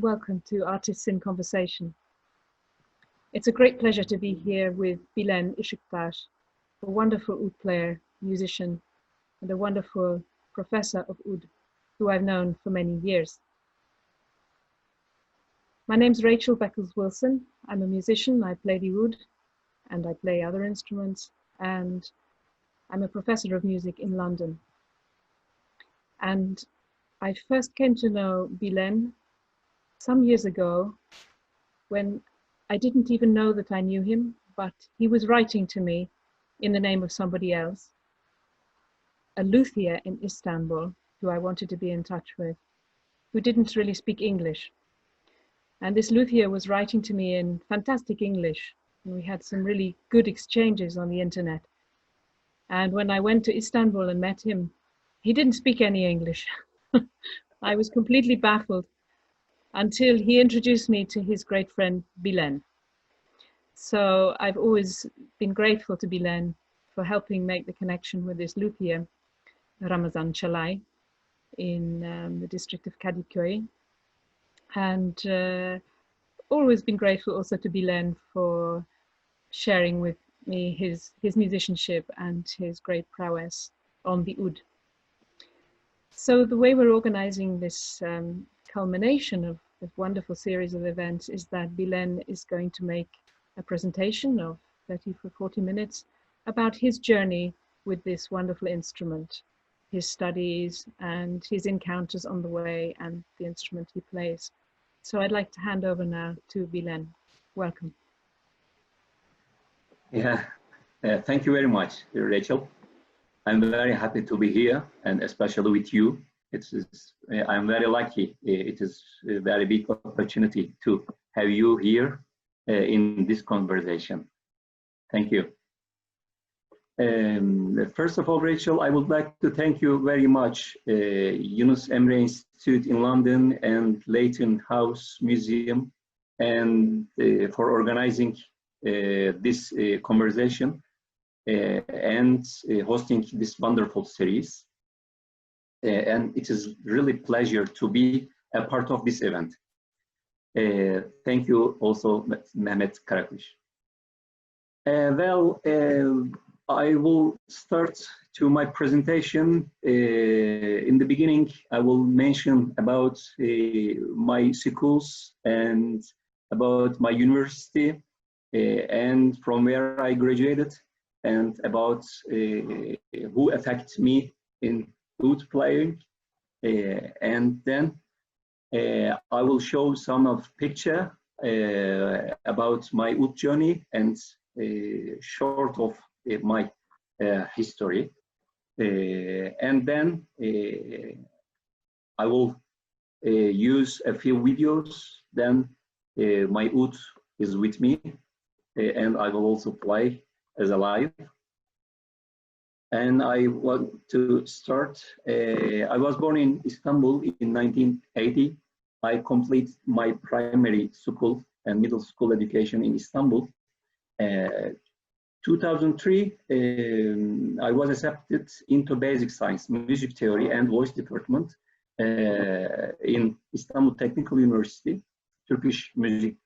Welcome to Artists in Conversation. It's a great pleasure to be here with Bilen Işıktaş, a wonderful oud player, musician, and a wonderful professor of oud, who I've known for many years. My name's Rachel Beckles Willson. I'm a musician. I play the oud and I play other instruments, and I'm a professor of music in London. And I first came to know Bilen some years ago when I didn't even know that I knew him, but he was writing to me in the name of somebody else, a luthier in Istanbul who I wanted to be in touch with, who didn't really speak English. And this luthier was writing to me in fantastic English, and we had some really good exchanges on the internet. And when I went to Istanbul and met him, he didn't speak any English. I was completely baffled until he introduced me to his great friend Bilen. So I've always been grateful to Bilen for helping make the connection with this luthier, Ramazan Çalay, in the district of Kadıköy. And always been grateful also to Bilen for sharing with me his musicianship and his great prowess on the oud. So the way we're organizing this culmination of this wonderful series of events is that Bilen is going to make a presentation of 30 or 40 minutes about his journey with this wonderful instrument, his studies and his encounters on the way and the instrument he plays. So I'd like to hand over now to Bilen. Welcome. Yeah, thank you very much, Rachel. I'm very happy to be here, and especially with you. I'm very lucky. It is a very big opportunity to have you here in this conversation. Thank you. First of all, Rachel, I would like to thank you very much, Yunus Emre Institute in London and Leighton House Museum, and for organizing this conversation and hosting this wonderful series. And it is really a pleasure to be a part of this event. Thank you also, Mehmet Karakuş. I will start to my presentation. In the beginning, I will mention about my schools and about my university and from where I graduated, and about who affected me in oud playing. And then I will show some of picture about my oud journey and short of my history. And then I will use a few videos. Then my oud is with me, and I will also play as a live. And I want to start. I was born in Istanbul in 1980. I completed my primary school and middle school education in Istanbul. 2003, I was accepted into basic science, music theory and voice department in Istanbul Technical University, Turkish Music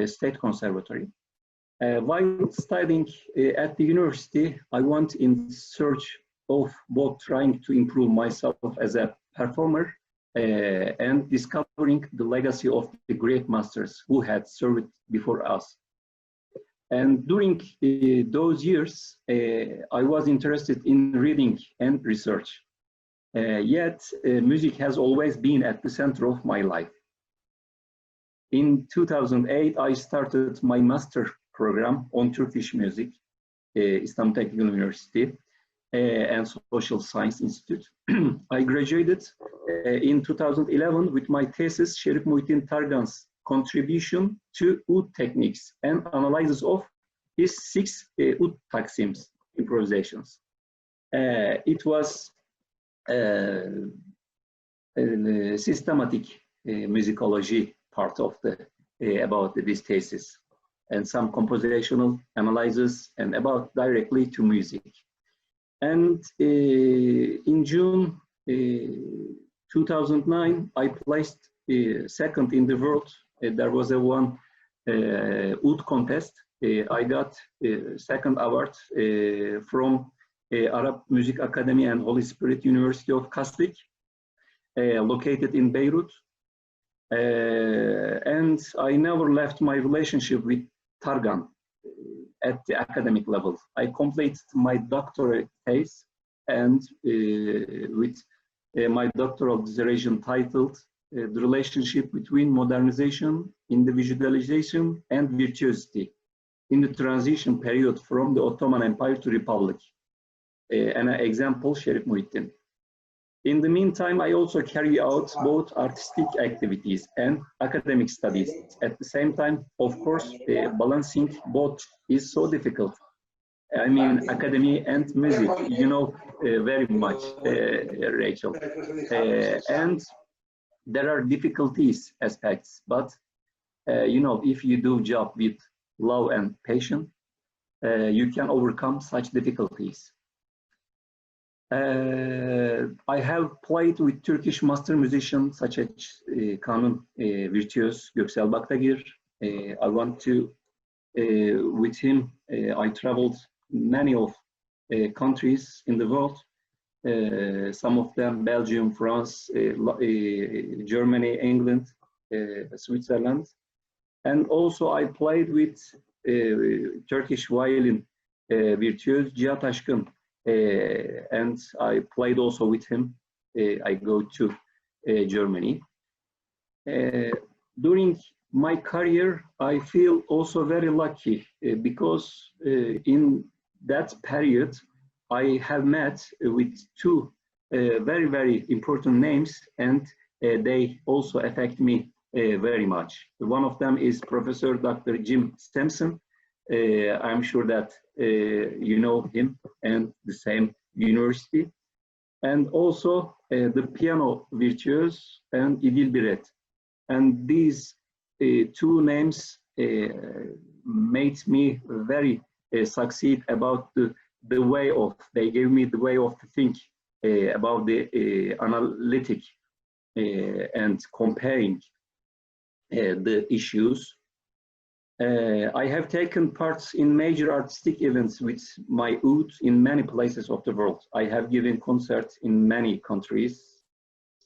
State Conservatory. While studying at the university, I went in search of both trying to improve myself as a performer and discovering the legacy of the great masters who had served before us. And during those years, I was interested in reading and research. Yet, music has always been at the center of my life. In 2008, I started my master program on Turkish music, Istanbul Technical University and Social Science Institute. I graduated in 2011 with my thesis, Şerif Muhittin Targan's contribution to oud techniques and analysis of his 6 oud taksims, improvisations. It was systematic musicology part of about this thesis, and some compositional analysis and about directly to music. And in June 2009, I placed second in the world. There was a one Oud contest. I got second award from Arab Music Academy and Holy Spirit University of Kaslik, located in Beirut. And I never left my relationship with Targan at the academic level. I completed my doctorate thesis and with my doctoral dissertation titled The Relationship Between Modernization, Individualization, and Virtuosity in the Transition Period from the Ottoman Empire to Republic. An example, Şerif Muhittin. In the meantime, I also carry out both artistic activities and academic studies. At the same time, of course, balancing both is so difficult. I mean, academy and music, you know very much, Rachel. And there are difficulties aspects, but you know, if you do job with love and passion, you can overcome such difficulties. I have played with Turkish master musicians such as Kanun virtuose Göksel Baktagir. I want to, with him, I traveled many of countries in the world. Some of them Belgium, France, Germany, England, Switzerland. And also I played with Turkish violin virtuose Cihat Aşkın. And I played also with him. I go to Germany. During my career, I feel also very lucky because in that period, I have met with two very, very important names, and they also affect me very much. One of them is Professor Dr. Jim Sampson. I'm sure that you know him and the same university. And also the piano virtuose and İdil Biret. And these two names made me very succeed about the way of, they gave me the way of to think about the analytic and comparing the issues. I have taken part in major artistic events with my oud in many places of the world. I have given concerts in many countries,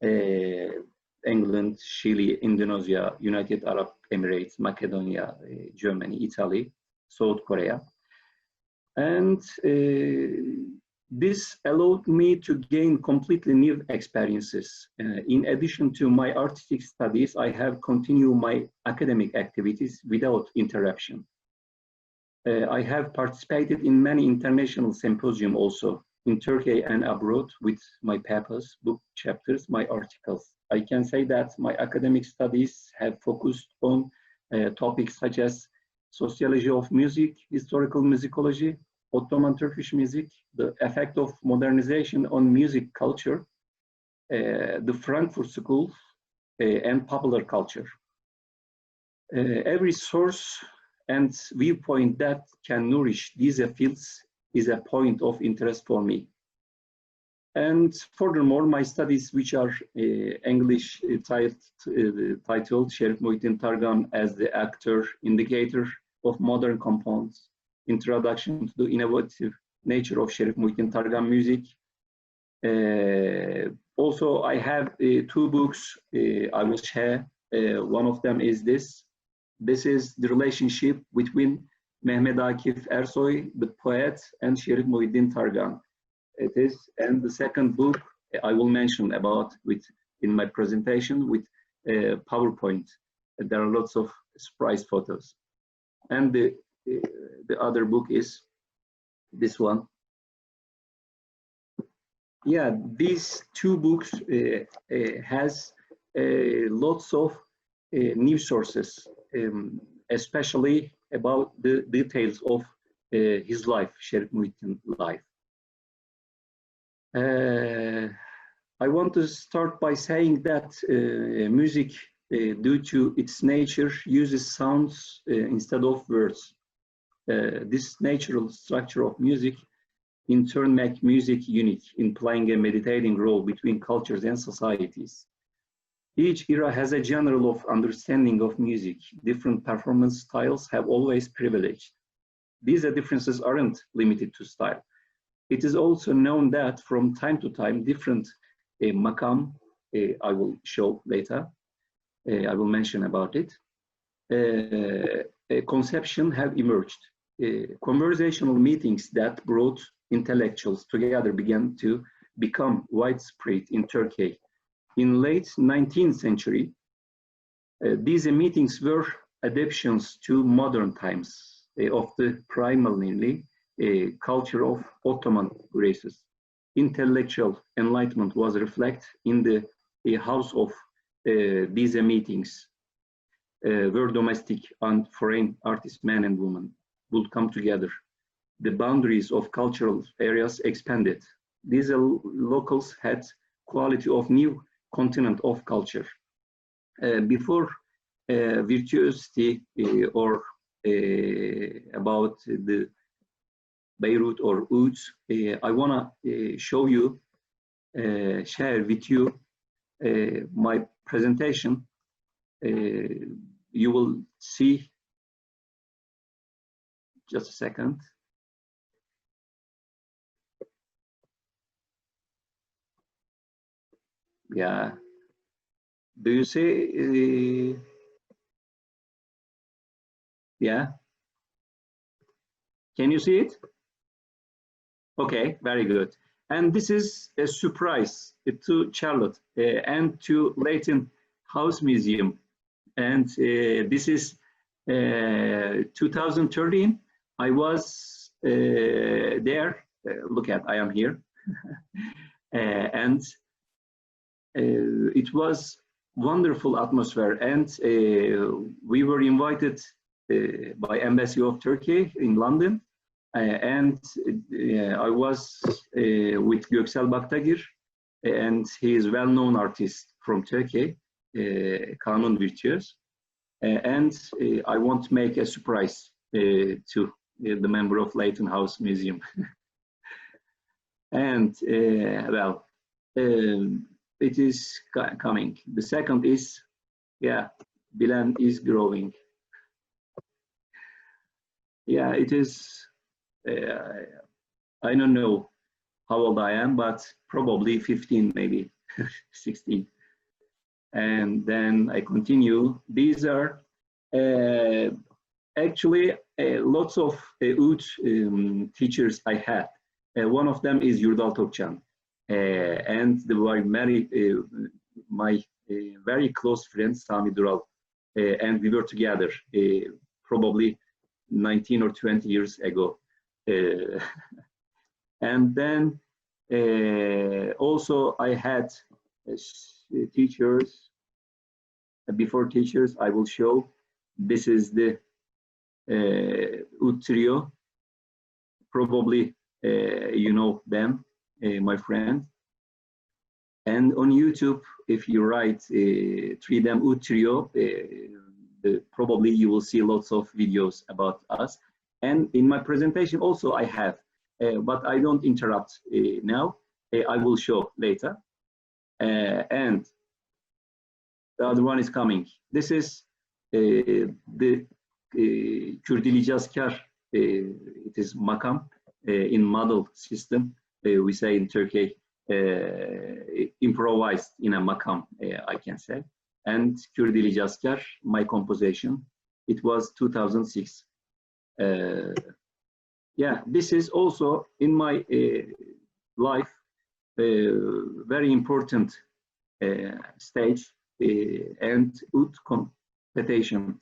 England, Chile, Indonesia, United Arab Emirates, Macedonia, Germany, Italy, South Korea. And this allowed me to gain completely new experiences. In addition to my artistic studies, I have continued my academic activities without interruption. I have participated in many international symposiums also in Turkey and abroad with my papers, book chapters, my articles. I can say that my academic studies have focused on topics such as sociology of music, historical musicology, Ottoman Turkish music, the effect of modernization on music culture, the Frankfurt School, and popular culture. Every source and viewpoint that can nourish these fields is a point of interest for me. And furthermore, my studies, which are English titled Şerif Muhittin Targan as the Actor, Indicator of Modern Compounds, Introduction to the Innovative Nature of Şerif Muhittin Targan Music. Also, I have two books I will share. One of them is this. This is the relationship between Mehmet Akif Ersoy, the poet, and Şerif Muhittin Targan. It is, and the second book I will mention about in my presentation with PowerPoint. There are lots of surprise photos. And the other book is this one. Yeah, these two books has lots of news sources, especially about the details of his life, Şerif Muhittin's life. I want to start by saying that music, due to its nature, uses sounds instead of words. This natural structure of music in turn makes music unique in playing a mediating role between cultures and societies. Each era has a general of understanding of music. Different performance styles have always privileged. These differences aren't limited to style. It is also known that from time to time, different makam, I will show later, I will mention about it, conception have emerged. Conversational meetings that brought intellectuals together began to become widespread in Turkey. In late 19th century, these meetings were adaptations to modern times of the primarily culture of Ottoman races. Intellectual enlightenment was reflected in the house of these meetings, where domestic and foreign artists, men and women, would come together. The boundaries of cultural areas expanded. These locals had quality of new continent of culture. Before virtuosity or about the Beirut or Oud, I wanna show you, share with you my presentation. You will see, just a second. Yeah, do you see? Yeah, can you see it? Okay, very good. And this is a surprise to Charlotte and to Leighton House Museum. And this is 2013. I was there. Look at, I am here. And it was wonderful atmosphere. And we were invited by Embassy of Turkey in London. And I was with Göksel Baktagir, and he is well-known artist from Turkey, Kanun Virtuos. And I want to make a surprise to the member of Leighton House Museum. And well, it is coming. The second is, yeah, Bilen is growing. Yeah, it is. I don't know how old I am, but probably 15, maybe 16. And then I continue. These are actually lots of Oud teachers I had. One of them is Yurdal Tokcan. And they were my very close friend, Sami Dural. And we were together probably 19 or 20 years ago. And then also I had teachers. Before teachers, I will show. This is the Oud trio. Probably you know them, my friend. And on YouTube, if you write 3D Oud trio, probably you will see lots of videos about us. And in my presentation also I have, but I don't interrupt now. I will show later. And the other one is coming. This is the Kürdili Cazkar. It is makam in model system. We say in Turkey, improvised in a makam, I can say. And Kürdili Cazkar, my composition, it was 2006. Yeah, this is also in my life very important stage and Oud competition.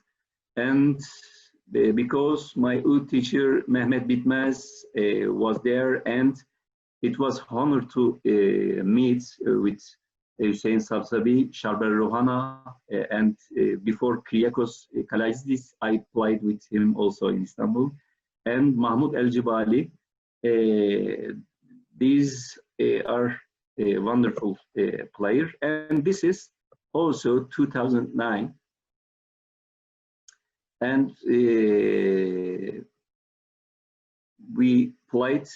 And because my Oud teacher Mehmet Bitmez was there, and it was honor to meet with Hüseyin Sabsabi, Şarber Rohana, and before Kyriakos Kalaitzis, I played with him also in Istanbul, and Mahmud El Jibali. These are a wonderful player, and this is also 2009. And we played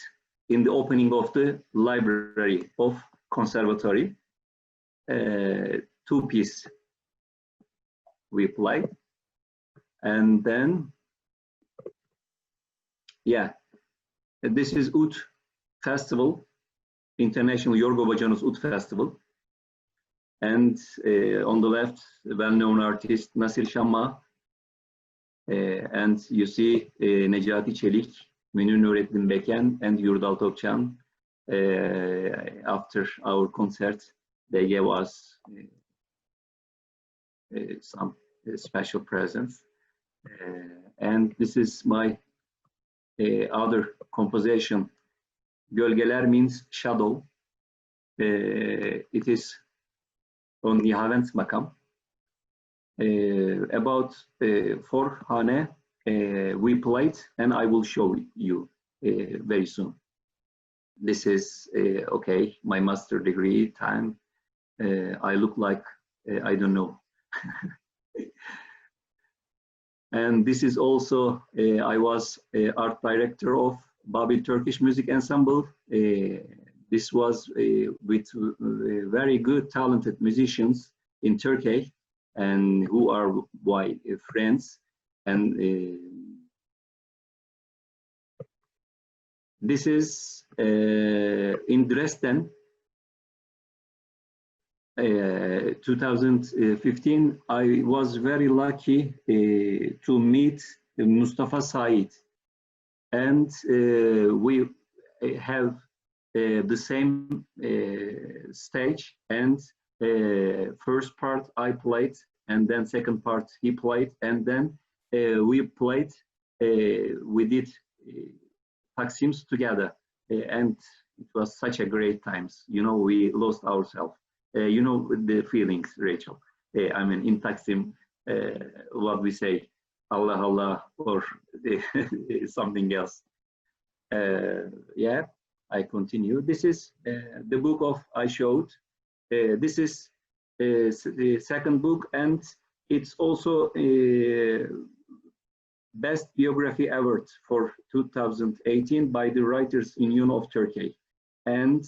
in the opening of the library of conservatory. two-piece we played. And then, yeah, this is Oud Festival, International Yorgo Bacanos Oud Festival. And on the left, well-known artist Nasir Shamma. And you see Necati Çelik, Münir Nurettin Beken, and Yurdal Tokcan. After our concert, they gave us some special presents. And this is my other composition. Gölgeler means shadow. It is on Nihavent Makam. About 4 hane we played, and I will show you very soon. This is okay, my master degree time. I look like I don't know. And this is also I was art director of Babil Turkish Music Ensemble. This was with very good, talented musicians in Turkey, and who are my friends. And this is in Dresden, 2015. I was very lucky to meet Mustafa Said, and we have the same stage, and first part I played, and then second part he played, and then we played, we did Taksims together, and it was such a great times. You know, we lost ourselves. You know the feelings, Rachel. I mean, in Taksim, what we say, Allah Allah, or something else. Yeah, I continue. This is the book of I showed. This is the second book, and it's also Best Biography Award for 2018 by the Writers Union of Turkey. And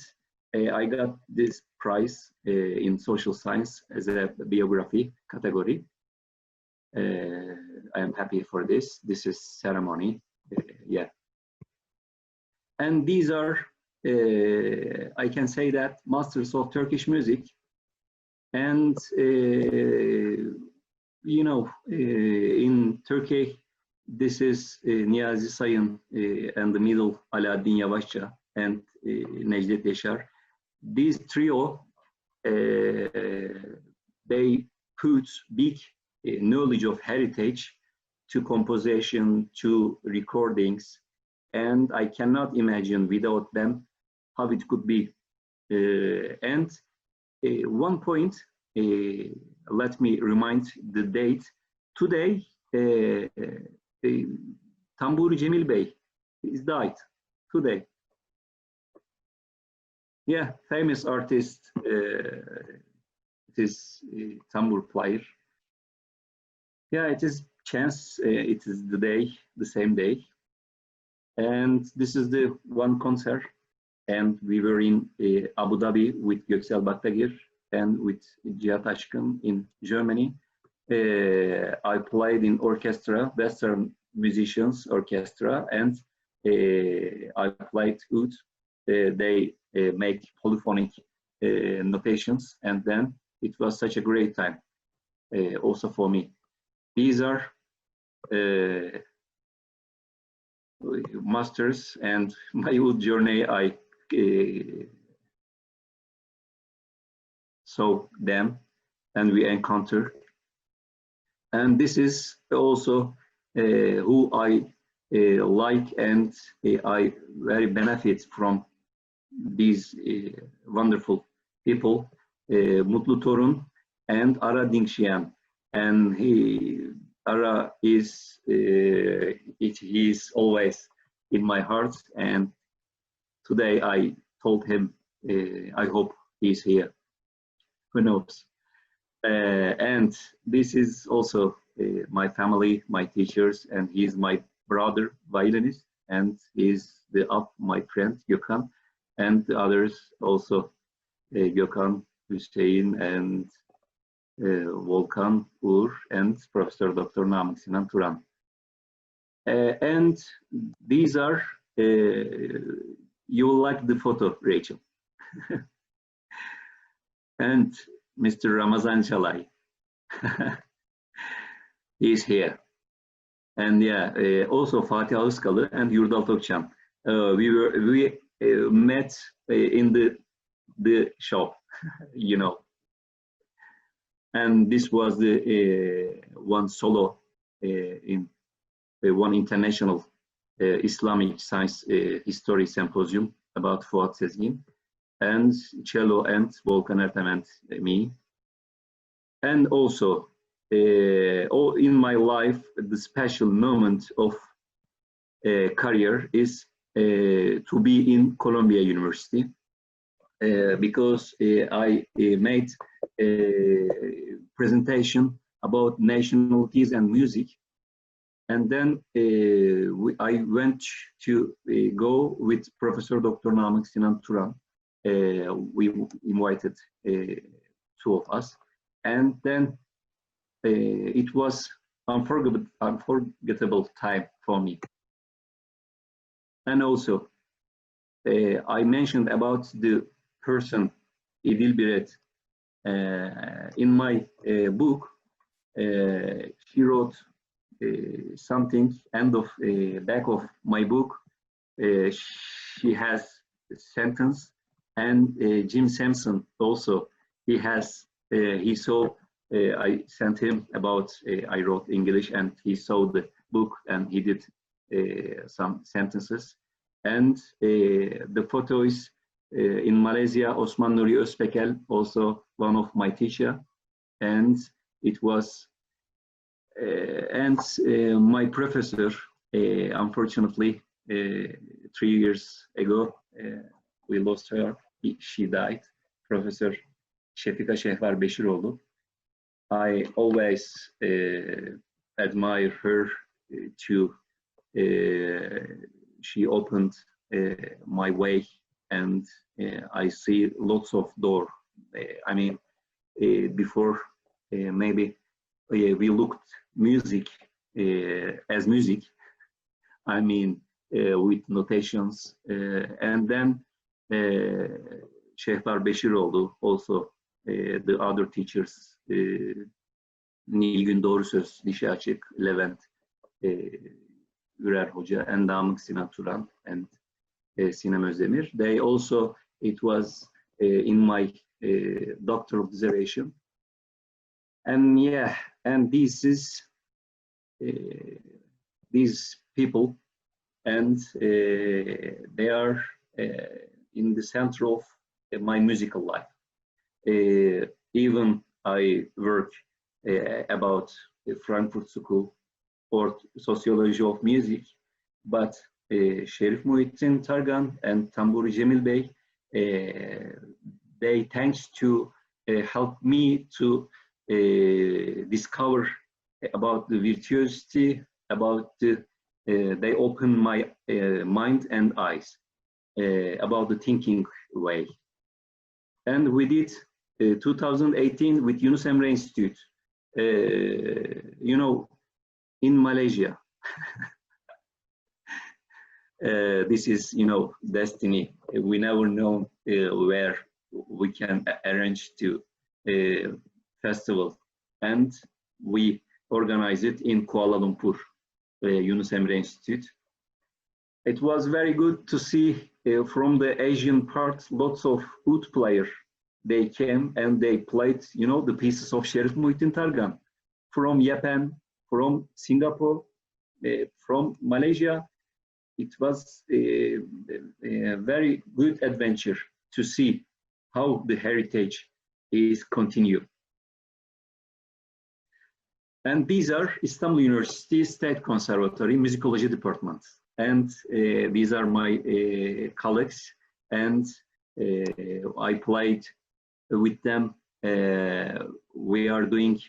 I got this prize in social science as a biography category. I am happy for this. This is ceremony. Yeah. And these are, I can say that, masters of Turkish music. And, you know, in Turkey, this is Niyazi Sayın and the middle Alaaddin Yavaşça and Necdet Yaşar. These trio, they put big knowledge of heritage to composition, to recordings, and I cannot imagine without them how it could be. And one point, let me remind the date. Today, Tamburi Cemil Bey is died today. Yeah, famous artist. It is tambur player. Yeah, it is chance. It is the day, the same day. And this is the one concert. And we were in Abu Dhabi with Göksel Baktagir and with Cihat Aşkın in Germany. I played in orchestra, Western musicians orchestra, and I played oud. They make polyphonic notations, and then it was such a great time also for me. These are masters, and my oud journey, I saw them and we encounter. And this is also who I like, and I very benefit from these wonderful people, Mutlu Torun and Ara Dinkşiyan. And Ara is, he is always in my heart, and today I told him, I hope he's here. Who knows? And this is also my family, my teachers, and he's my brother, violinist, and he's my friend, Gökhan, and the others also, Gökhan, Hüseyin, and Volkan Uğur, and Professor Dr. Namık Sinan Turan. And these are, you will like the photo, Rachel. And Mr. Ramazan Çalay. He's here. And yeah, also Fatih Ağızkalı and Yurdal Tokcan. We met in the shop, you know. And this was the one solo in one international Islamic science history symposium about Fuat Sezgin, and cello and Volkan Ertem and me. And also, in my life, the special moment of career is to be in Columbia University, because I made a presentation about nationalities and music. And then I went to go with Professor Dr. Namık Sinan Turan. We invited two of us. And then it was unforgettable time for me. And also, I mentioned about the person, İdil Biret, in my book. She wrote something end of back of my book. She has a sentence, and Jim Sampson also, he has he saw, I sent him about, I wrote English, and he saw the book and he did some sentences. And the photo is in Malaysia, Osman Nuri Özpekel, also one of my teacher. And it was, and my professor, unfortunately, 3 years ago, we lost her, she died, Professor Şefika Şehvar Beşiroğlu. I always admire her to, she opened my way, and I see lots of door. I mean, before maybe we looked music as music, I mean, with notations, and then Şehvar Beşiroğlu, also the other teachers, Nilgün Doğrusöz, Dişi Açık, Levent Ürer Hoca, and Namık Sinan Turan, and Sinem Özdemir. They also, it was in my doctoral dissertation. And yeah, and this is these people, and they are in the center of my musical life. Even I work about the Frankfurt School or sociology of music, but Şerif Muhittin Targan and Tamburi Cemil Bey, they thanks to help me to discover about the virtuosity, about the, they open my mind and eyes about the thinking way. And we did 2018 with Yunus Emre Institute, you know, in Malaysia. This is, you know, destiny. We never know where we can arrange to festival, and we organize it in Kuala Lumpur, Yunus Emre Institute. It was very good to see from the Asian part, lots of oud players. They came and they played, you know, the pieces of Şerif Muhittin Targan from Japan, from Singapore, from Malaysia. It was a very good adventure to see how the heritage is continued. And these are Istanbul University State Conservatory Musicology Department. And these are my colleagues, and I played with them. We are doing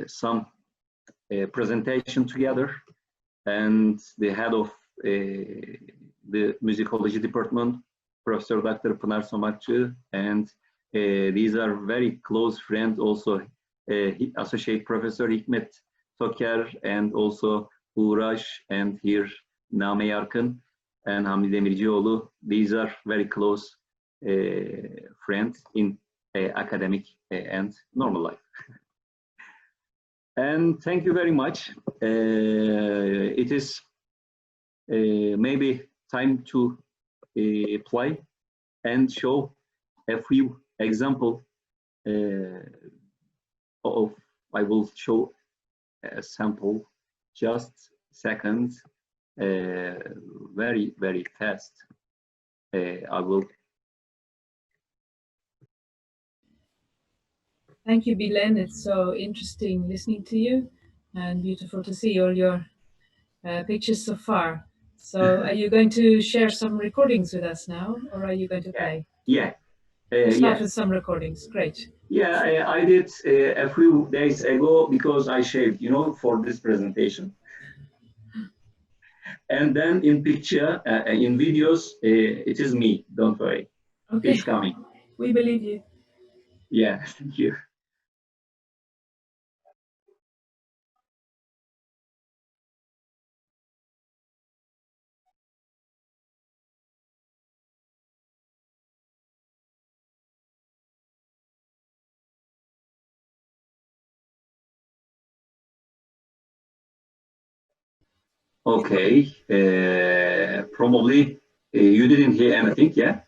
some presentation together, and the head of the musicology department, Professor Dr. Pınar Somakçı, and these are very close friends also. Associate Professor Hikmet Toker, and also Uğraş, and here Name Yarkın and Hamdi Demircioğlu. These are very close friends in academic and normal life. And thank you very much. It is maybe time to play and show a few examples of, I will show a sample, just seconds, very, very fast. I will. Thank you, Bilen. It's so interesting listening to you and beautiful to see all your pictures so far. So are you going to share some recordings with us now, or are you going to play? Yeah. Start with some recordings. Great. Yeah, I did a few days ago because I shaved, you know, for this presentation. And then in picture, in videos, it is me. Don't worry. Okay. It's coming. We believe you. Yeah, thank you. Okay, probably you didn't hear anything, yeah?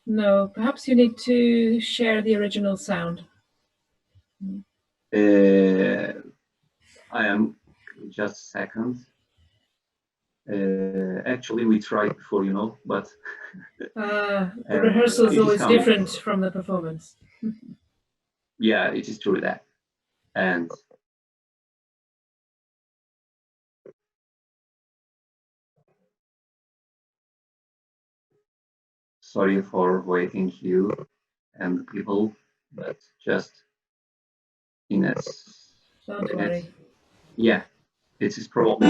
No, perhaps you need to share the original sound. I am just a second. Actually, we tried before, you know, but the rehearsal is always different from the performance. Yeah, it is true that. And sorry for waiting you and people, but just in a Don't worry. Yeah, it is probably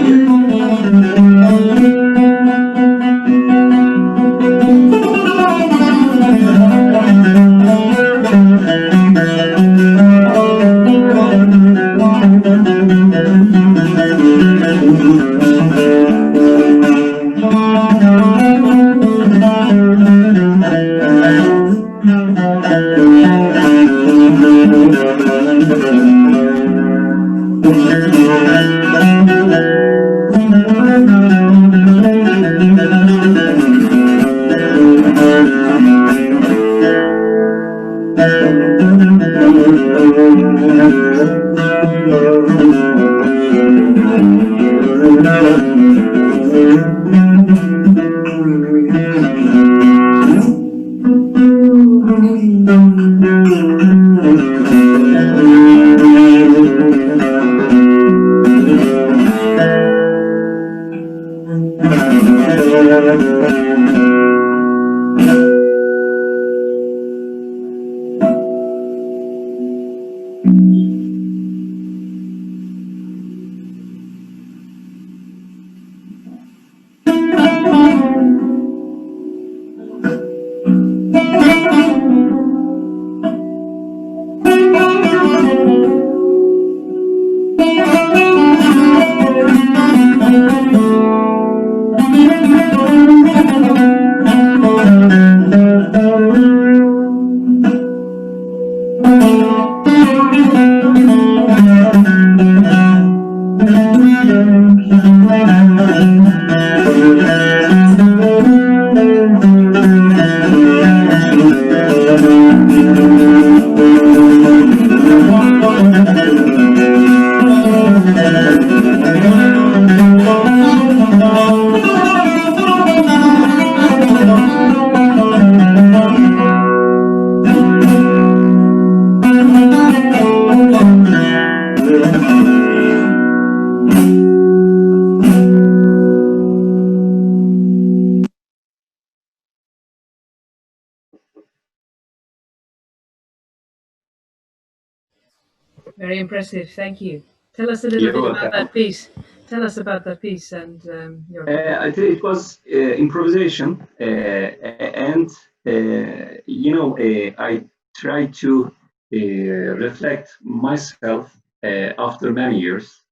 Very impressive. Thank you. Tell us a little bit about that piece. Tell us about that piece and your. I think it was improvisation, and you know, I tried to reflect myself after many years.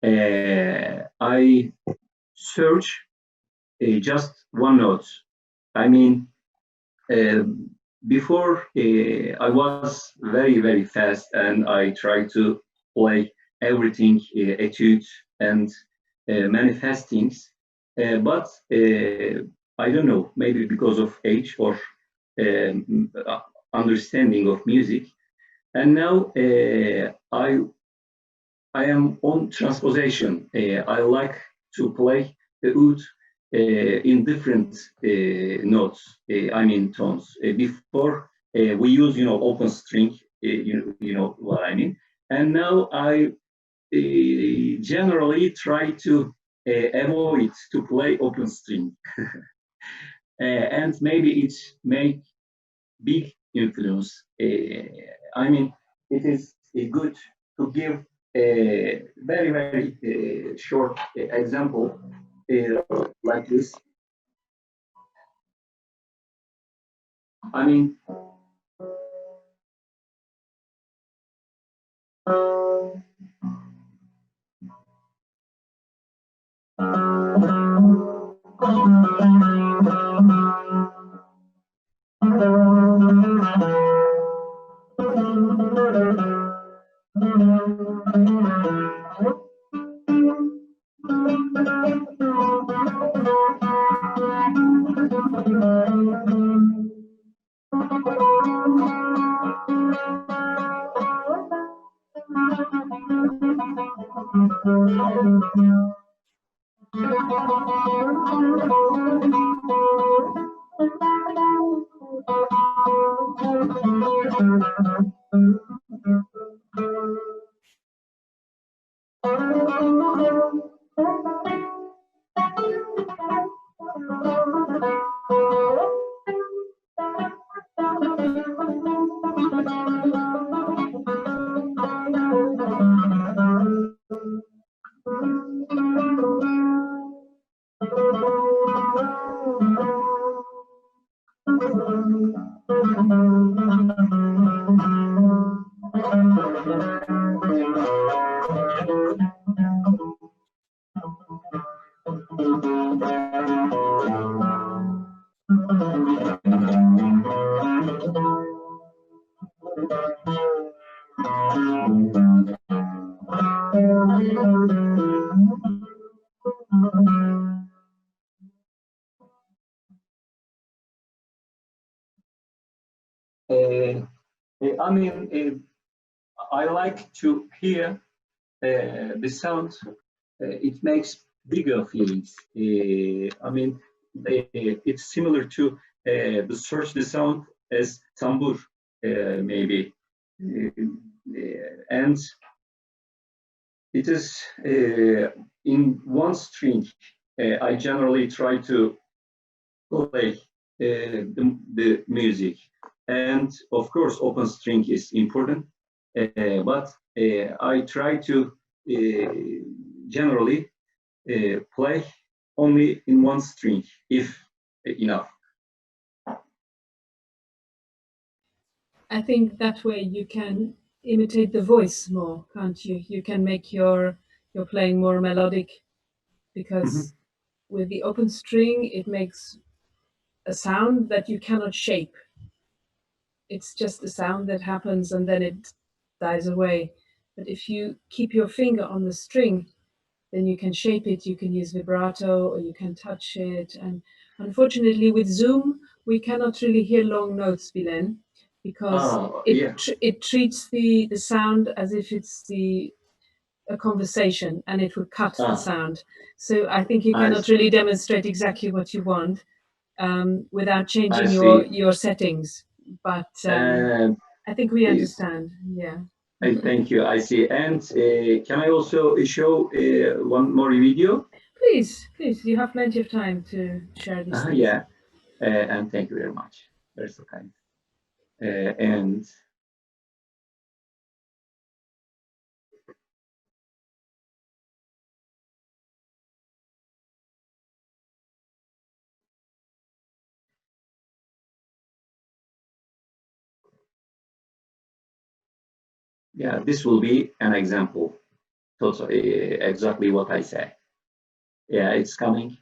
I search just one note. I mean, before I was very fast, and I tried to play everything, etude and many fast things. But I don't know, maybe because of age or understanding of music. And now I am on transposition. I like to play the oud in different notes. I mean tones. Before we use, open string. You know what I mean. And now I generally try to avoid to play open string. And maybe it make big influence. I mean, it is good to give a very short example like this. I mean, I mean, I like to hear the sound. It makes bigger feelings. I mean, it's similar to the search the sound as tambur, maybe. And it is in one string. I generally try to play the music. And of course, open string is important, but I try to generally play only in one string, if enough. I think that way you can imitate the voice more, can't you? You can make your playing more melodic, because with the open string, it makes a sound that you cannot shape. It's just a sound that happens and then it dies away. But if you keep your finger on the string, then you can shape it, you can use vibrato, or you can touch it. And unfortunately with Zoom, we cannot really hear long notes, Bilen, because it treats the sound as if it's a conversation, and it would cut the sound. So I think you cannot really demonstrate exactly what you want without changing your settings. But I think we understand. Yeah. Thank you. I see. And can I also show one more video? Please, you have plenty of time to share these things. Yeah. And thank you very much. Very so kind. And yeah, this will be an example. Totally, exactly what I say. Yeah, it's coming.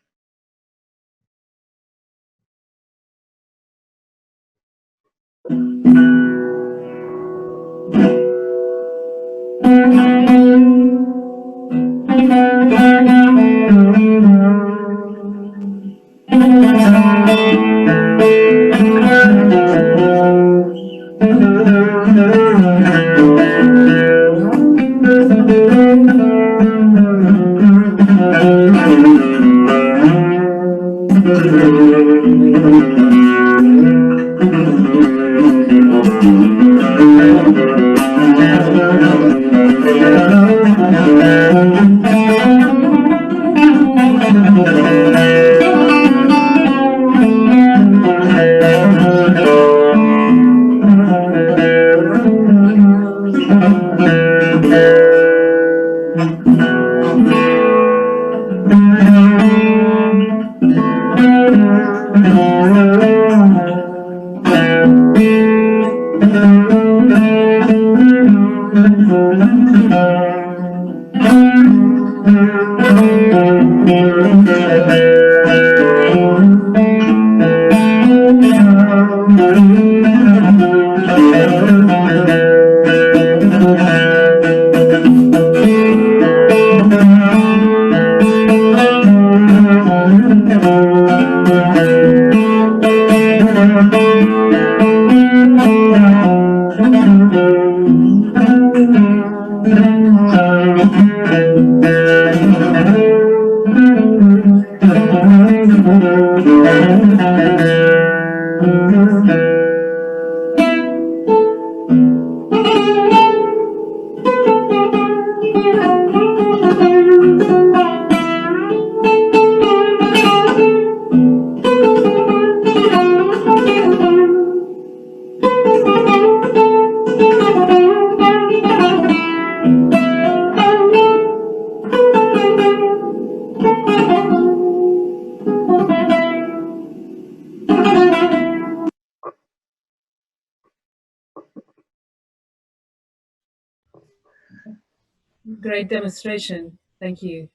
Great demonstration. Thank you.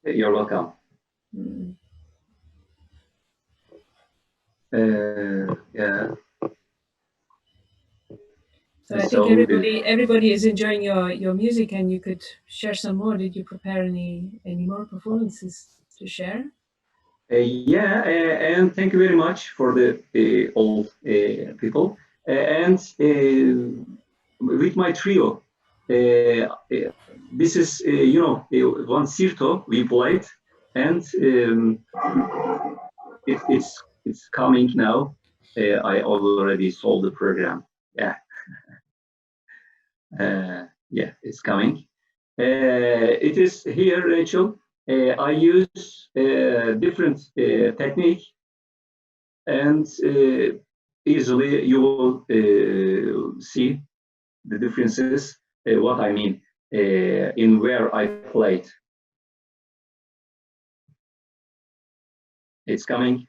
You're welcome. Yeah. So I think everybody is enjoying your music, and you could share some more. Did you prepare any more performances to share? Yeah, and thank you very much for the all people. And with my trio, this is you know one Sirto we played, and it's coming now. I already sold the program. Yeah, yeah, it's coming. It is here, Rachel. I use different technique, and easily you will see the differences. What I mean in where I played. It's coming.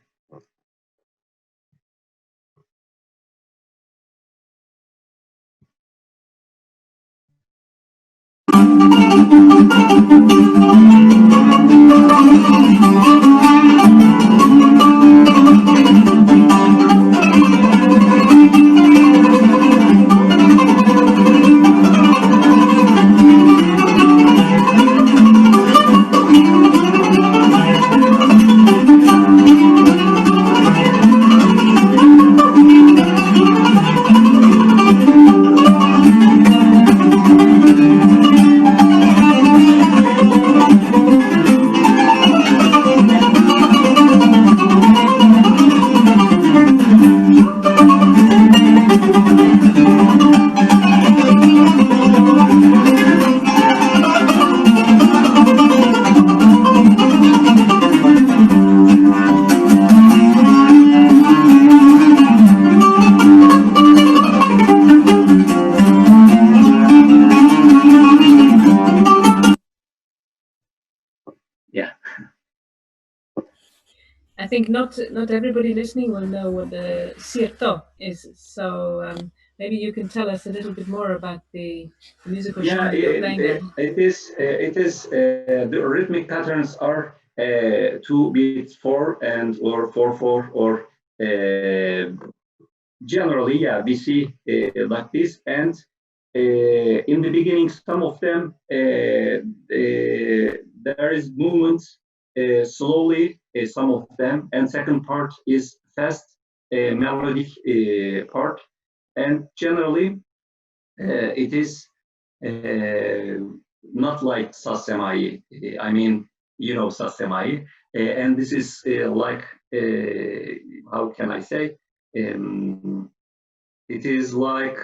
I think not everybody listening will know what the sirto is. So Maybe you can tell us a little bit more about the musical genre you're playing it, on. it is the rhythmic patterns are 2 beats 4 and or 4/4 or generally, yeah, we see like this. And in the beginning, some of them there is movements slowly, some of them, and second part is fast melodic part. And generally, it is not like Sasemai. I mean, you know Sasemai, and this is like how can I say? It is like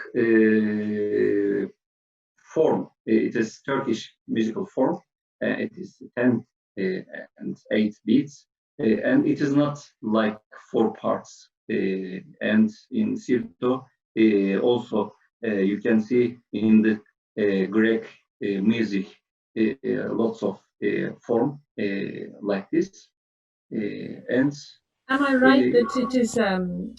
form. It is Turkish musical form. It is 10 and 8 beats, and it is not like 4 parts. And in Sirto, also you can see in the Greek music lots of form like this. And Am I right that it is?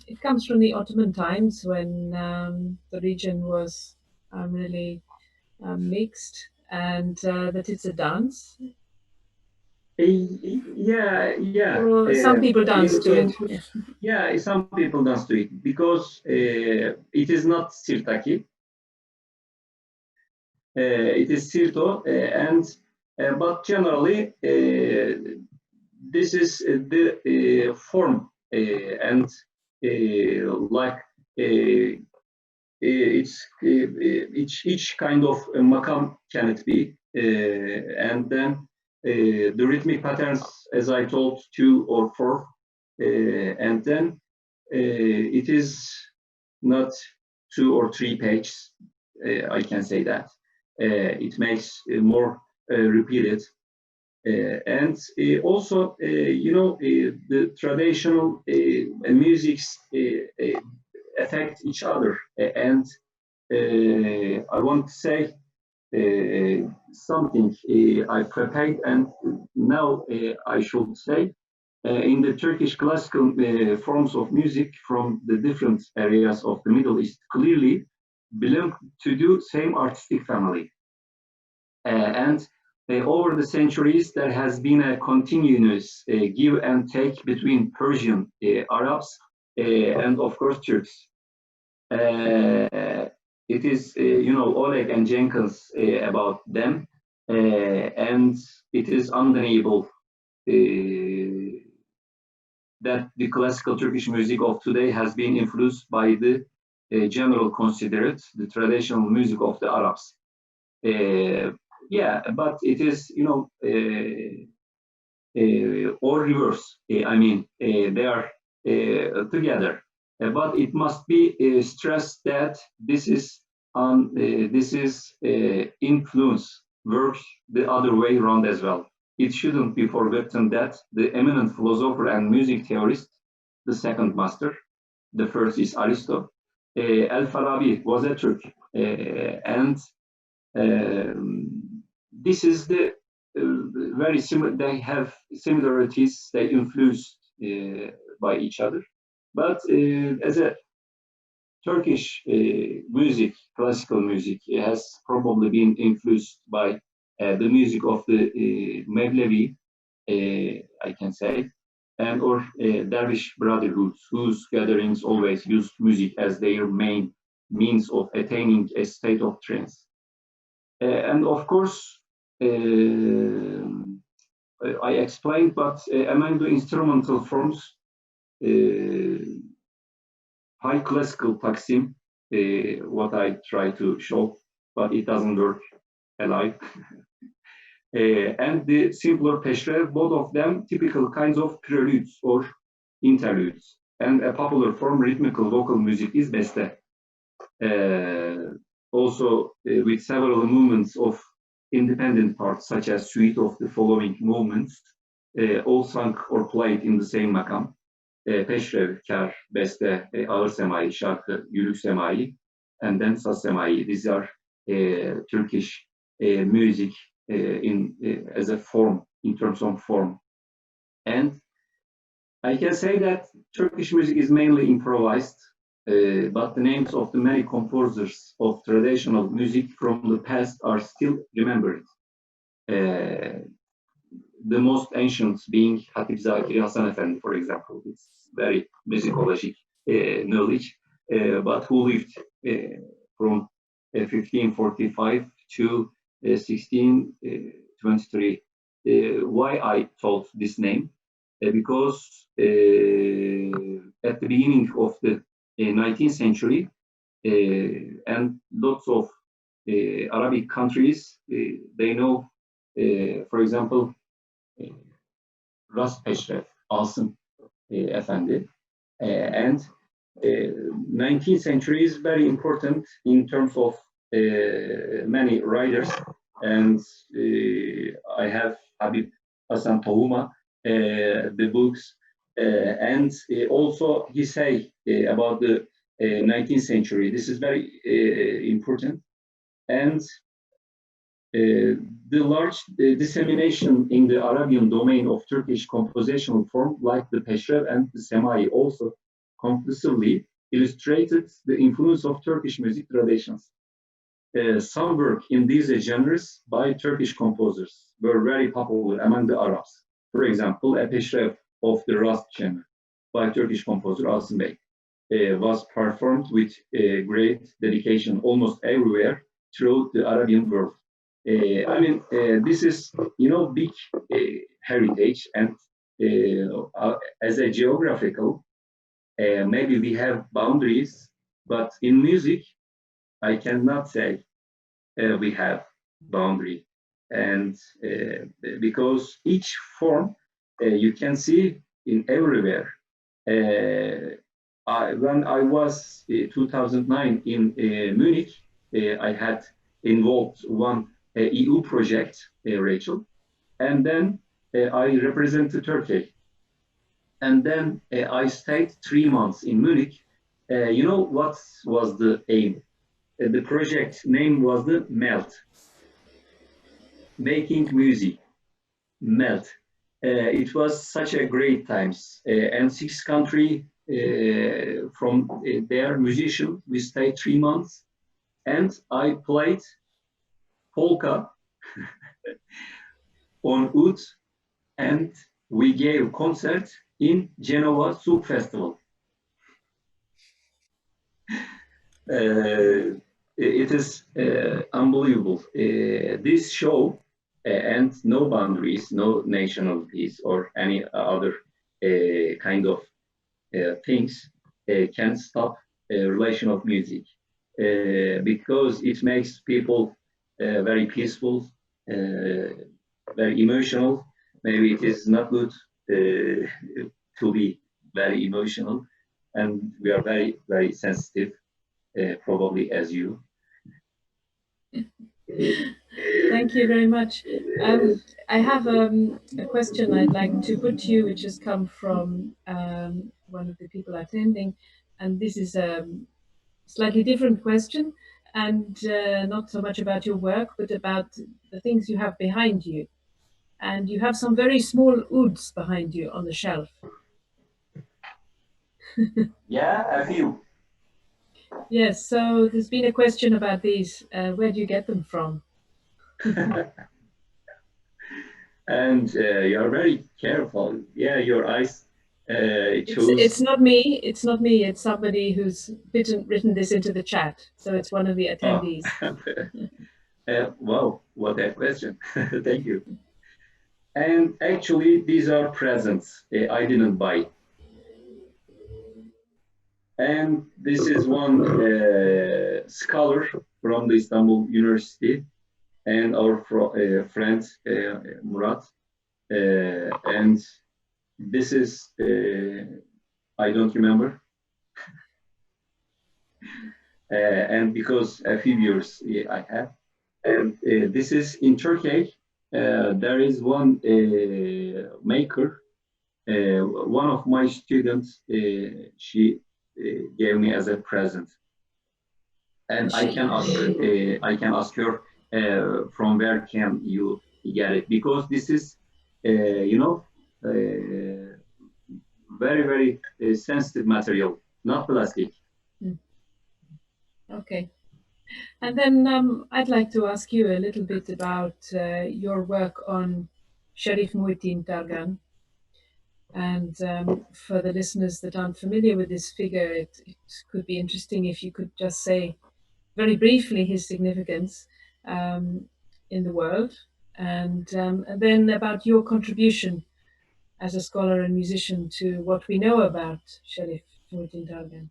It comes from the Ottoman times when the region was really mixed, and that it's a dance. Yeah. Or some people dance to it. Yeah, some people dance to it because it is not Sirtaki. It is Sirto, and but generally this is the form and like it's each kind of makam can it be, and then the rhythmic patterns, as I told, 2 or 4, and then it is not 2 or 3 pages. I can say that it makes more repeated. And also, you know, the traditional musics affect each other. And I want to say something I prepared, and now I should say. In the Turkish classical forms of music from the different areas of the Middle East clearly belong to the same artistic family. And over the centuries, there has been a continuous give and take between Persian Arabs and, of course, Turks. It is, you know, Oleg and Jenkins about them, and it is undeniable that the classical Turkish music of today has been influenced by the general considerate, the traditional music of the Arabs. Yeah, but it is, you know, or reverse. I mean, they are together. But it must be stressed that this is influence works the other way around as well. It shouldn't be forgotten that the eminent philosopher and music theorist, the second master, the first is Aristo, Al-Farabi was a Turk, and this is the very similar. They have similarities. They influenced by each other. But as a Turkish music, classical music, has probably been influenced by the music of the Mevlevi, I can say, and or Dervish brotherhoods, whose gatherings always used music as their main means of attaining a state of trance. And of course, I explained, but among the instrumental forms, high classical taksim, what I try to show, but it doesn't work alive. And the simpler peşrev, both of them typical kinds of preludes or interludes. And a popular form, rhythmical vocal music, is beste. Also with several movements of independent parts, such as suite of the following movements, all sung or played in the same makam. Peşrev, kar, beste, ağır semai, şarkı, yürük semai, and then saz semai. These are Turkish music as a form, in terms of form. And I can say that Turkish music is mainly improvised. but the names of the many composers of traditional music from the past are still remembered. The most ancient being Hatip Zakiri Hasan Efendi, for example. It's very musicologic knowledge, but who lived from 1545 to 1623. Why I told this name? Because at the beginning of the 19th century, and lots of Arabic countries, they know, for example, Ras Peşref, Asım Efendi, and 19th century is very important in terms of many writers, and I have Habib Hasan Tohuma, the books, and also he say about the 19th century. This is very important, and the large dissemination in the Arabian domain of Turkish compositional form, like the Peşrev and the Semai, also conclusively illustrated the influence of Turkish music traditions. Some work in these genres by Turkish composers were very popular among the Arabs. For example, a Peşrev of the Rast genre by Turkish composer Asım Bey was performed with great dedication almost everywhere throughout the Arabian world. I mean, this is, big heritage, and as a geographical, maybe we have boundaries, but in music, I cannot say we have boundary, and because each form you can see in everywhere. When I was 2009 in Munich, I had involved one EU project, Rachel, and then I represented Turkey. And then I stayed 3 months in Munich. You know what was the aim? The project name was the MELT, Making Music, MELT. It was such a great times. And 6 countries from their musicians, we stayed 3 months. And I played polka on Oud, and we gave concert in Genova Souk Festival. It is unbelievable. This show and no boundaries, no nationalities or any other kind of things can stop a relation of music because it makes people very peaceful, very emotional. Maybe it is not good to be very emotional, and we are very, very sensitive, probably as you. Thank you very much. I have a question I'd like to put to you, which has come from one of the people attending, and this is a slightly different question, and not so much about your work, but about the things you have behind you. And you have some very small ouds behind you on the shelf. Yeah, a few. Yes, so there's been a question about these. Where do you get them from? And you're very careful. Yeah, your eyes choose. It's not me. It's not me. It's somebody who's written this into the chat. So it's one of the attendees. Oh. Wow, what a question. Thank you. And actually, these are presents I didn't buy. And this is one scholar from the Istanbul University and our friend Murat. And this is, I don't remember. And because a few years I have. And this is in Turkey. There is one maker. One of my students, she gave me as a present, and I can ask her from where can you get it, because this is very, very sensitive material, not plastic. Okay. And then I'd like to ask you a little bit about your work on Sharif Muhyiddin Targan. And for the listeners that aren't familiar with this figure, it could be interesting if you could just say very briefly his significance in the world, and then about your contribution as a scholar and musician to what we know about Sharif Muhyiddin Targan.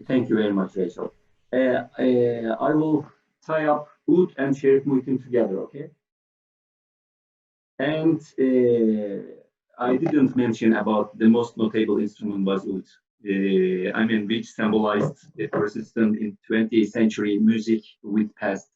Thank you very much, Rachel. I will tie up Oud and Sharif Muhyiddin together, okay? And I didn't mention about the most notable instrument was oud. I mean, which symbolized the persistent in 20th century music with past.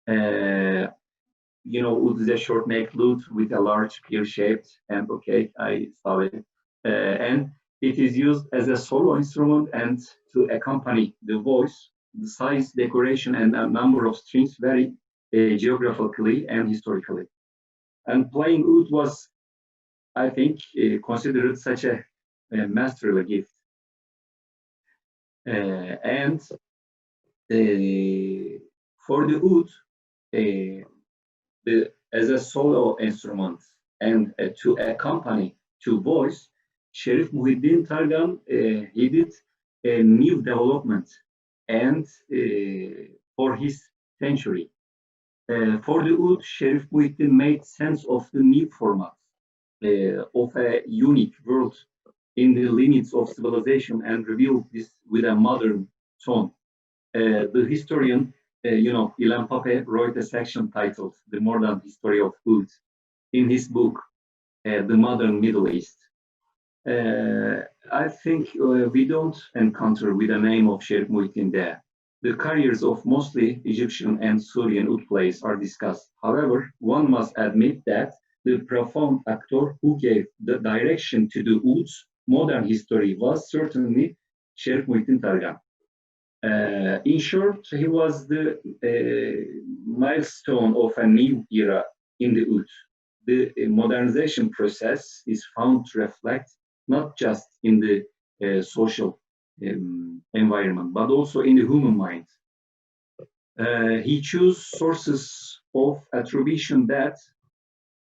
You know, oud is a short-necked lute with a large pear-shaped amp. Okay, I saw it. And it is used as a solo instrument and to accompany the voice. The size, decoration, and a number of strings vary geographically and historically. And playing oud was, I think, considered such a masterly gift. And for the oud, as a solo instrument and to accompany to voice, Sharif Muhyiddin Targan, he did a new development and for his century. For the oud, Sharif Muhyiddin made sense of the new format of a unique world in the limits of civilization and revealed this with a modern tone. The historian, Ilan Pape wrote a section titled The Modern History of Oud in his book, The Modern Middle East. I think we don't encounter with the name of Sharif Muhyiddin there. The careers of mostly Egyptian and Syrian oud players are discussed. However, one must admit that the profound actor who gave the direction to the oud's modern history was certainly Sharif Muhyiddin Targan. In short, he was the milestone of a new era in the oud. The modernization process is found to reflect not just in the social environment, but also in the human mind. He chose sources of attribution that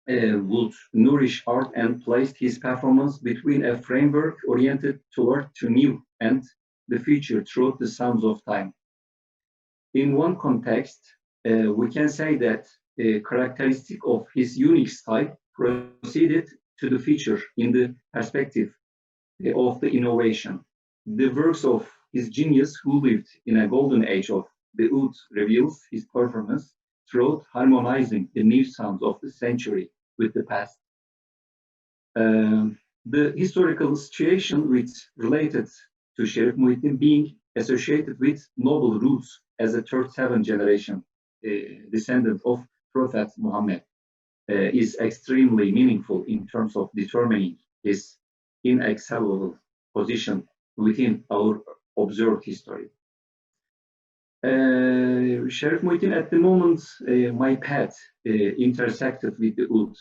would nourish art and placed his performance between a framework oriented toward the new and the future throughout the sands of time. In one context, we can say that a characteristic of his unique style proceeded to the future in the perspective of the innovation. The works of his genius who lived in a golden age of the oud reveals his performance throughout harmonizing the new sounds of the century with the past. The historical situation which related to Sharif Muhyiddin being associated with noble roots as a third, seventh generation descendant of Prophet Muhammad is extremely meaningful in terms of determining his inexcellable position within our observed history. Sharif Muhyiddin, at the moment, my path intersected with the oud.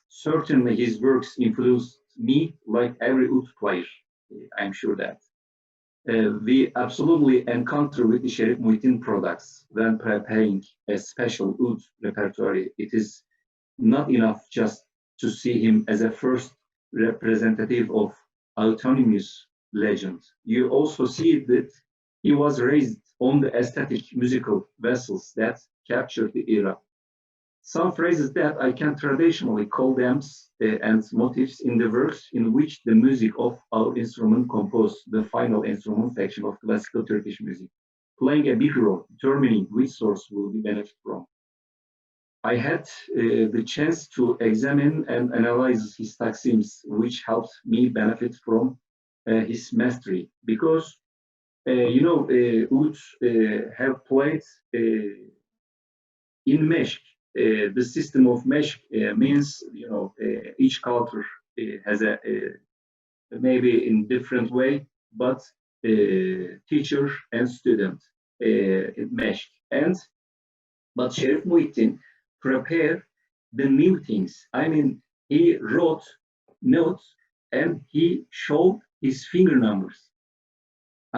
Certainly, his works influenced me like every oud player. I'm sure that. We absolutely encounter with the Sharif Muhyiddin products when preparing a special oud repertoire. It is not enough just to see him as a first representative of autonomous legend. You also see that he was raised on the aesthetic musical vessels that captured the era. Some phrases that I can traditionally call them and motifs in the works in which the music of our instrument composed the final instrument section of classical Turkish music, playing a big role determining which source will be benefited from. I had the chance to examine and analyze his taksims, which helped me benefit from his mastery because oud have played in meshq. The system of meshq means each culture has a maybe in different way, but teacher and student meshq. But Sharif Muhyiddin prepared the new things. I mean, he wrote notes and he showed his finger numbers.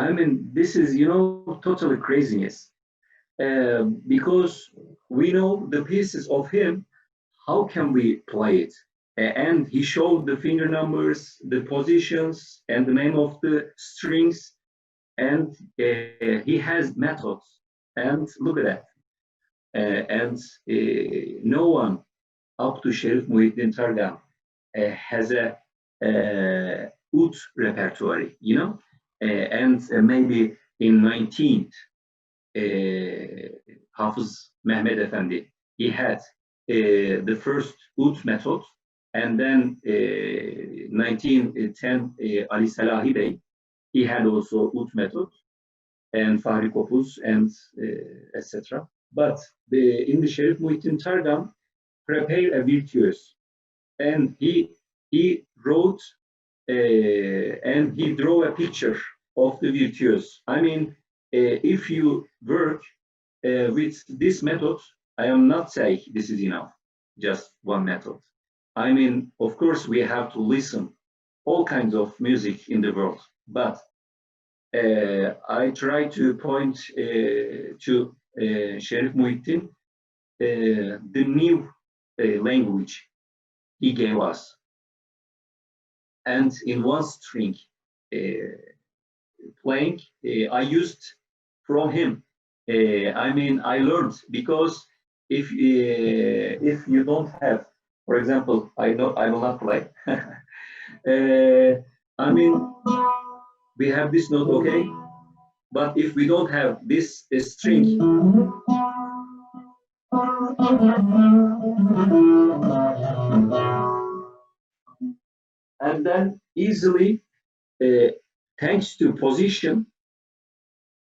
I mean, this is, you know, totally craziness. Because we know the pieces of him, how can we play it? And he showed the finger numbers, the positions, and the name of the strings, and he has methods. And look at that. And no one up to Sheriff Muhyiddin Targan has a oud repertoire, you know, and maybe in 19th, Hafız Mehmet Efendi, he had the first oud method, and then 1910, Ali Salahi Bey, he had also oud method, and Fahri Kopuz, and etc. But in the Sheriff Muhyiddin Targan prepared a virtuose, and he wrote and he drew a picture of the virtuose. I mean, if you work with this method, I am not saying this is enough, just one method. I mean, of course, we have to listen all kinds of music in the world, but I try to point to Sheriff Muhyiddin the new language he gave us. And in one string playing, I used from him. I mean, I learned, because if you don't have, for example, I will not play. I mean, we have this note, okay, but if we don't have this string, and then easily, thanks to position,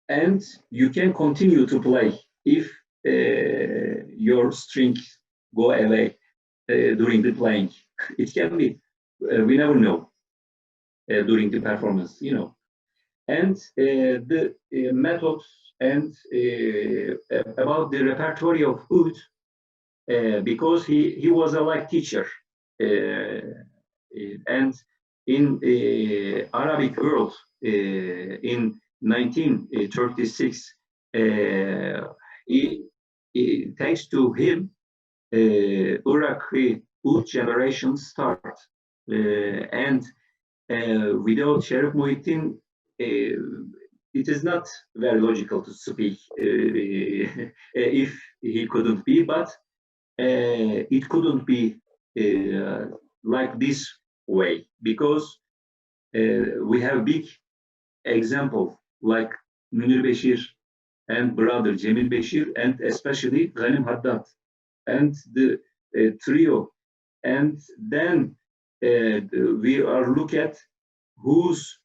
and you can continue to play if your strings go away during the playing. It can be, we never know during the performance, you know. And the methods and about the repertoire of oud, because he was a like teacher, and in Arabic world in 1936, thanks to him, Iraqi oud generation start, and without Sheriff Muhyiddin, it is not very logical to speak if he couldn't be, but it couldn't be like this way, because we have big example like Münir Beşir and brother Cemil Beşir, and especially Ghanim Haddad, and the trio. And then we are look at whose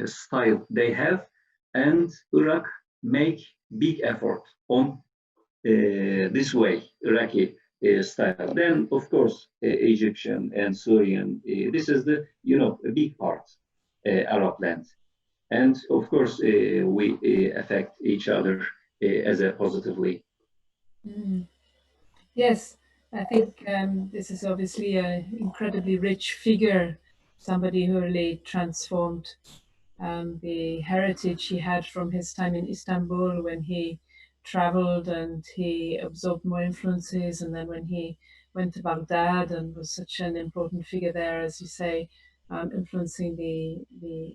style they have, and Iraq make big effort on this way, Iraqi style. Then, of course, Egyptian and Syrian. This is the, you know, a big part, Arab land, and of course we affect each other as a positively. Mm. Yes, I think this is obviously an incredibly rich figure, somebody who really transformed the heritage he had from his time in Istanbul, when he traveled and he absorbed more influences, and then when he went to Baghdad and was such an important figure there, as you say, influencing the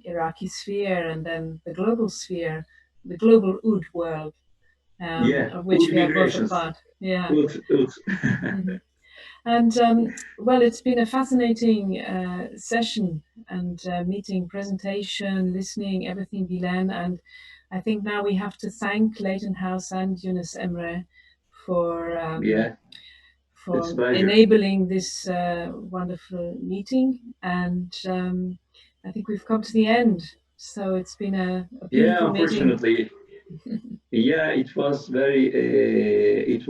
Iraqi sphere and then the global sphere, the global oud world, Yeah, of which oud we are both a migrations. part. Yeah. Oud. Mhm. And well, it's been a fascinating session and meeting, presentation, listening, everything, Bilen. And I think now we have to thank Leighton House and Yunus Emre for Yeah, it's a pleasure. enabling this wonderful meeting. And I think we've come to the end. So it's been a Yeah, beautiful meeting. unfortunately, yeah, it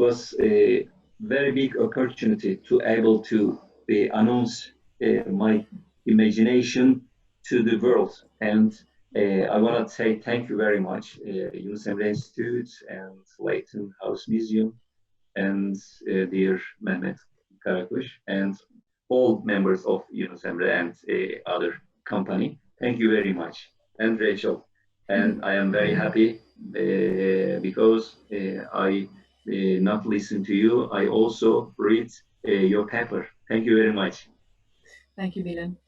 was a very big opportunity to able to announce my imagination to the world. And I want to say thank you very much, Yunus Emre Institute and Leighton House Museum, and dear Mehmet Karakuş, and all members of Yunus Emre and other company. Thank you very much. And Rachel, and I am very happy because I not listen to you. I also read your paper. Thank you very much. Thank you, Bilen.